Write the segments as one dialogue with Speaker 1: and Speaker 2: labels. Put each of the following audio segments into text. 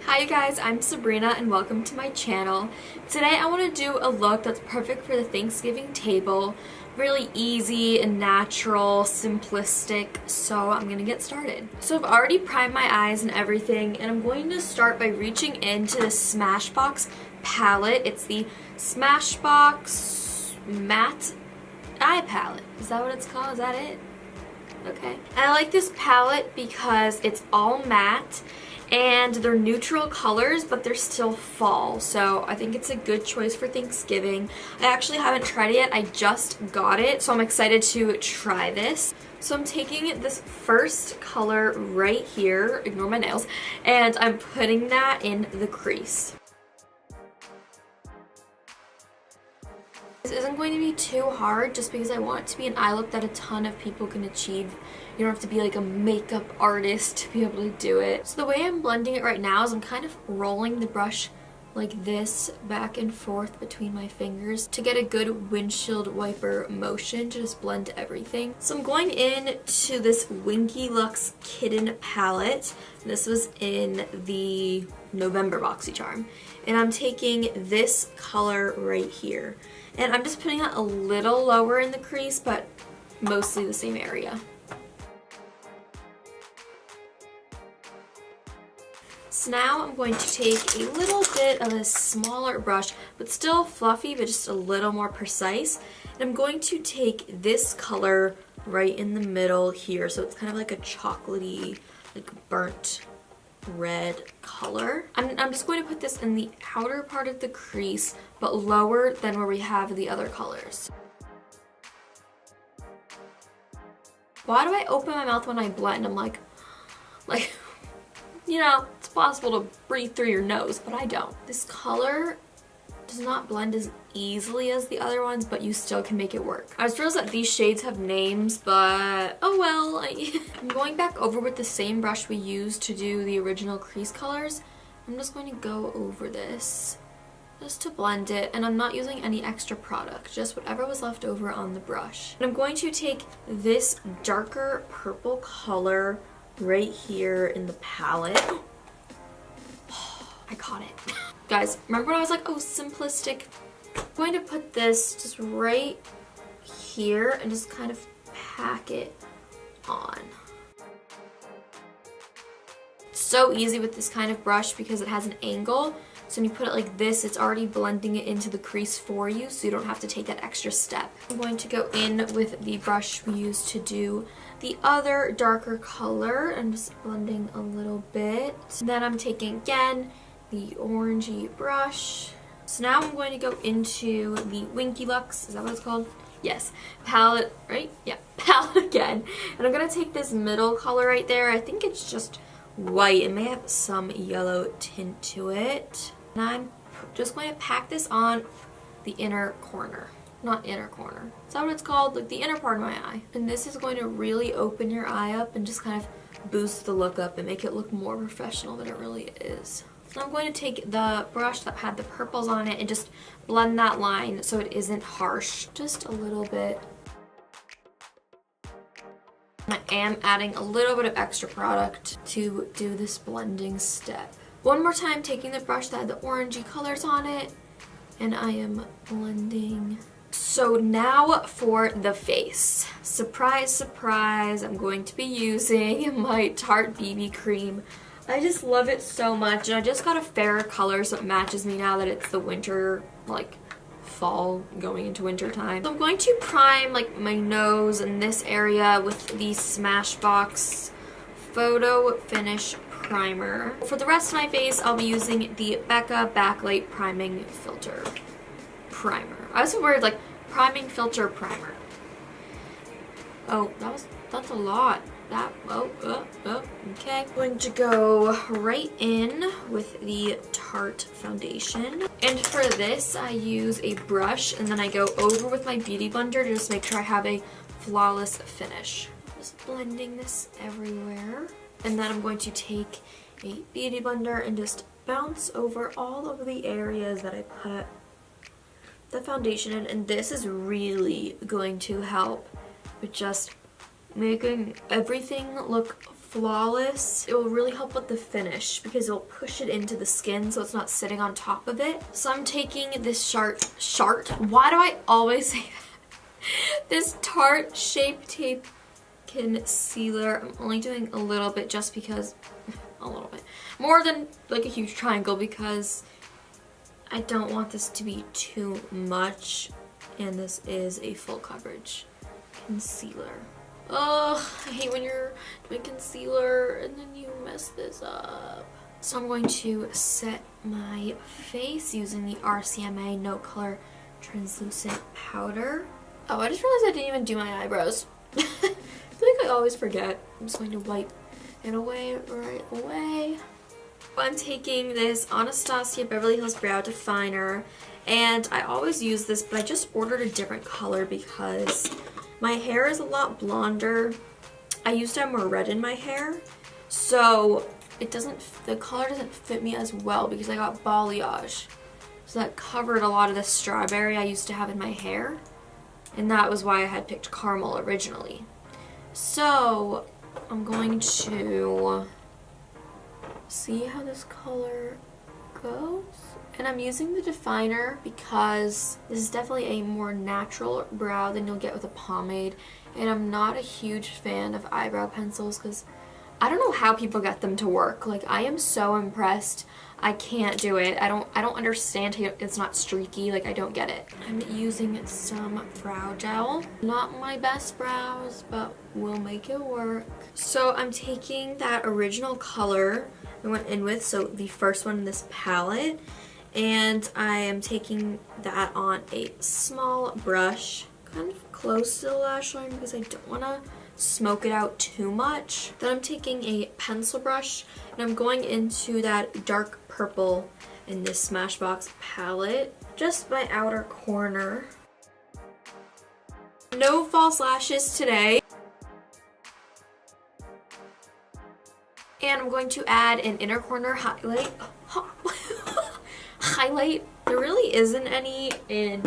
Speaker 1: Hi you guys, I'm Sabrina and welcome to my channel. Today I want to do a look that's perfect for the Thanksgiving table. Really easy and natural, simplistic, so I'm gonna get started. So I've already primed my eyes and everything, and I'm going to start by reaching into the Smashbox palette. It's the Smashbox Matte Eye Palette. Is that what it's called? Is that it? Okay. And I like this palette because it's all matte and they're neutral colors, but they're still fall, so I think it's a good choice for Thanksgiving. I actually haven't tried it yet, I just got it, so I'm excited to try this. So I'm taking this first color right here, ignore my nails, and I'm putting that in the crease. This isn't going to be too hard just because I want it to be an eye look that a ton of people can achieve. You don't have to be like a makeup artist to be able to do it. So the way I'm blending it right now is I'm kind of rolling the brush like this back and forth between my fingers to get a good windshield wiper motion to just blend everything. So I'm going in to this Winky Lux Kitten palette. This was in the November BoxyCharm. And I'm taking this color right here. And I'm just putting it a little lower in the crease, but mostly the same area. So now I'm going to take a little bit of a smaller brush, but still fluffy, but just a little more precise. And I'm going to take this color right in the middle here. So it's kind of like a chocolatey, like burnt red color. I'm just going to put this in the outer part of the crease, but lower than where we have the other colors. Why do I open my mouth when I blend? I'm like, you know, it's possible to breathe through your nose, but I don't. This color does not blend as easily as the other ones, but you still can make it work. I just realized that these shades have names, but oh well. I'm going back over with the same brush we used to do the original crease colors. I'm just going to go over this just to blend it, and I'm not using any extra product, just whatever was left over on the brush. And I'm going to take this darker purple color right here in the palette. I caught it. Guys, remember when I was like, oh, simplistic? I'm going to put this just right here and just kind of pack it on. It's so easy with this kind of brush because it has an angle. So when you put it like this, it's already blending it into the crease for you, so you don't have to take that extra step. I'm going to go in with the brush we used to do the other darker color. I'm just blending a little bit. And then I'm taking, again, the orangey brush. So now I'm going to go into the Winky Lux, is that what it's called? Yes, palette, right? Yeah, palette again. And I'm going to take this middle color right there. I think it's just white. It may have some yellow tint to it. And I'm just going to pack this on the inner corner. Not inner corner. Is that what it's called? Like the inner part of my eye. And this is going to really open your eye up and just kind of boost the look up and make it look more professional than it really is. So I'm going to take the brush that had the purples on it and just blend that line so it isn't harsh. Just a little bit. I am adding a little bit of extra product to do this blending step. One more time, taking the brush that had the orangey colors on it, and I am blending. So now for the face. Surprise, surprise, I'm going to be using my Tarte BB cream. I just love it so much, and I just got a fairer color so it matches me now that it's the winter, like fall going into winter time. So I'm going to prime like my nose and this area with the Smashbox Photo Finish Primer. For the rest of my face, I'll be using the Becca Backlight Priming Filter Primer. I was so worried, like, priming filter primer. Oh, that's a lot. Okay. I'm going to go right in with the Tarte foundation. And for this, I use a brush and then I go over with my beauty blender to just make sure I have a flawless finish. Just blending this everywhere. And then I'm going to take a beauty blender and just bounce over all of the areas that I put the foundation in. And this is really going to help with just making everything look flawless. It will really help with the finish because it'll push it into the skin so it's not sitting on top of it. So I'm taking this why do I always say that? This Tarte Shape Tape concealer. I'm only doing a little bit just because, a little bit. More than like a huge triangle because I don't want this to be too much, and this is a full coverage concealer. Oh, I hate when you're doing concealer and then you mess this up. So I'm going to set my face using the RCMA No Color Translucent Powder. Oh, I just realized I didn't even do my eyebrows. I feel like I always forget. I'm just going to wipe it away right away. I'm taking this Anastasia Beverly Hills Brow Definer, and I always use this, but I just ordered a different color because my hair is a lot blonder. I used to have more red in my hair, so the color doesn't fit me as well because I got balayage. So that covered a lot of the strawberry I used to have in my hair, and that was why I had picked caramel originally. So I'm going to see how this color goes. And I'm using the definer because this is definitely a more natural brow than you'll get with a pomade. And I'm not a huge fan of eyebrow pencils because I don't know how people get them to work. Like, I am so impressed. I can't do it. I don't understand how it's not streaky. Like, I don't get it. I'm using some brow gel. Not my best brows, but we'll make it work. So I'm taking that original color I went in with, so the first one in this palette, and I am taking that on a small brush, kind of close to the lash line because I don't want to smoke it out too much. Then I'm taking a pencil brush and I'm going into that dark purple in this Smashbox palette, just my outer corner. No false lashes today. And I'm going to add an inner corner highlight. There really isn't any in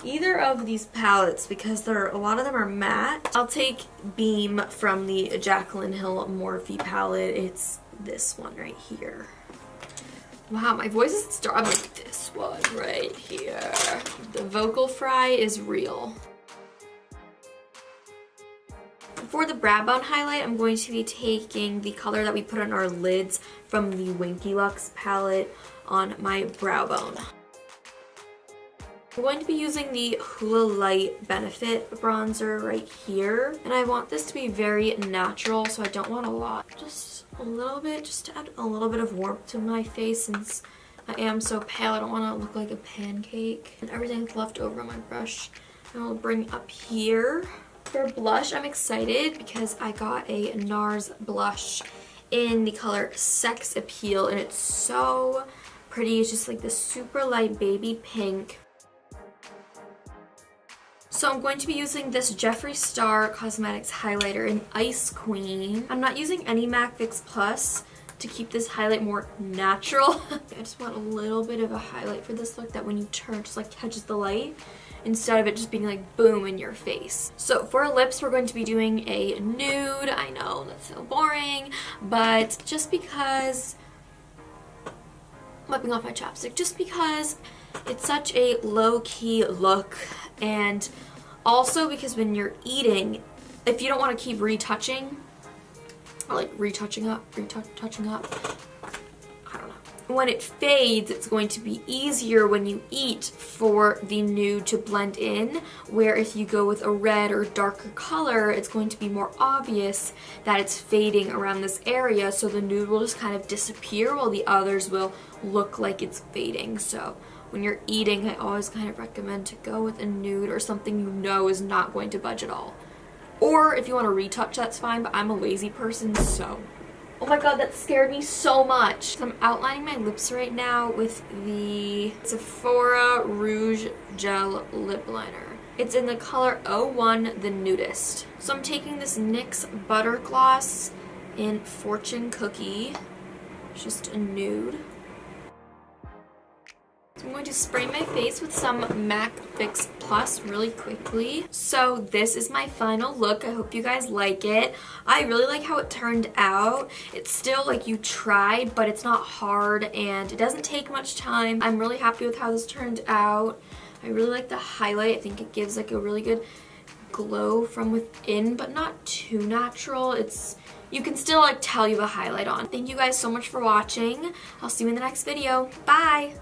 Speaker 1: either of these palettes because a lot of them are matte. I'll take Beam from the Jaclyn Hill Morphe palette. It's this one right here. Wow, my voice is starting. I'm like, this one right here. The vocal fry is real. For the brow bone highlight, I'm going to be taking the color that we put on our lids from the Winky Lux palette on my brow bone. I'm going to be using the Hoola Light Benefit bronzer right here, and I want this to be very natural, so I don't want a lot. Just a little bit, just to add a little bit of warmth to my face since I am so pale. I don't want to look like a pancake. And everything's left over on my brush, I'll bring up here. For blush, I'm excited because I got a NARS blush in the color Sex Appeal, and it's so pretty. It's just like this super light baby pink. So I'm going to be using this Jeffree Star Cosmetics highlighter in Ice Queen. I'm not using any MAC Fix Plus to keep this highlight more natural. I just want a little bit of a highlight for this look that when you turn, just like catches the light, instead of it just being like boom in your face. So for lips, we're going to be doing a nude. I know that's so boring, but just because, wiping off my chapstick, just because it's such a low-key look, and also because when you're eating, if you don't want to keep retouching, or like retouching up, I don't know. When it fades, it's going to be easier when you eat for the nude to blend in, where if you go with a red or darker color, it's going to be more obvious that it's fading around this area, so the nude will just kind of disappear while the others will look like it's fading. So when you're eating, I always kind of recommend to go with a nude or something you know is not going to budge at all. Or if you want to retouch, that's fine, but I'm a lazy person, so. Oh my god, that scared me so much. So I'm outlining my lips right now with the Sephora Rouge Gel Lip Liner. It's in the color 01, the Nudist. So I'm taking this NYX Butter Gloss in Fortune Cookie. It's just a nude. So I'm going to spray my face with some MAC Fix Plus really quickly. So this is my final look. I hope you guys like it. I really like how it turned out. It's still like you tried, but it's not hard and it doesn't take much time. I'm really happy with how this turned out. I really like the highlight. I think it gives like a really good glow from within, but not too natural. You can still like tell you have a highlight on. Thank you guys so much for watching. I'll see you in the next video. Bye!